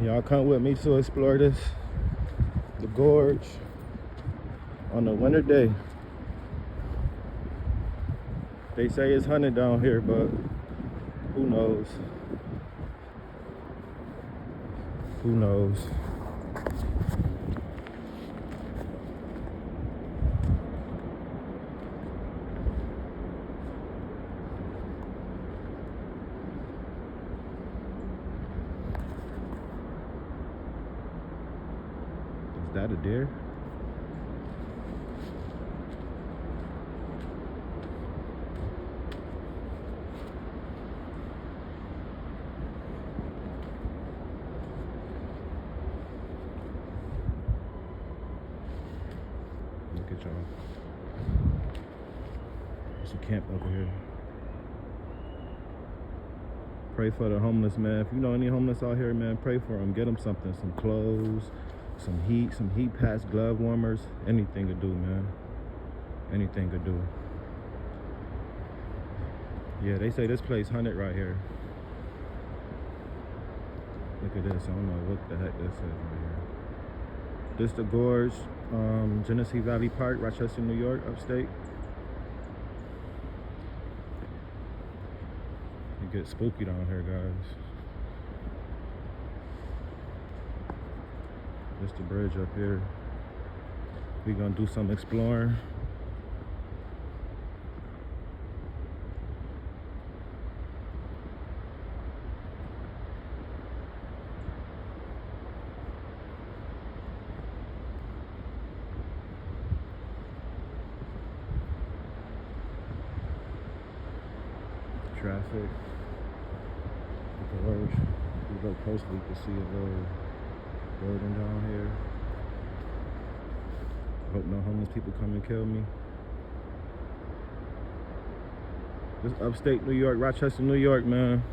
Y'all come with me to explore the gorge on a winter day. They say it's hunted down here, but who knows? Who knows? Is that a deer? Look at y'all. There's a camp over here. Pray for the homeless, man. If you know any homeless out here, man, pray for them. Get them something, some clothes, some heat packs, glove warmers. Anything to do, man. Anything to do. Yeah, they say this place hunted right here. Look at this. I don't know what the heck this is right here. This the gorge, Genesee Valley Park, Rochester, New York, upstate. It gets spooky down here, guys. This the bridge up here. We gonna do some exploring. Traffic. The gorge. If we look closely, you can see a little building down here. Hope no homeless people come and kill me. This upstate New York, Rochester, New York, man.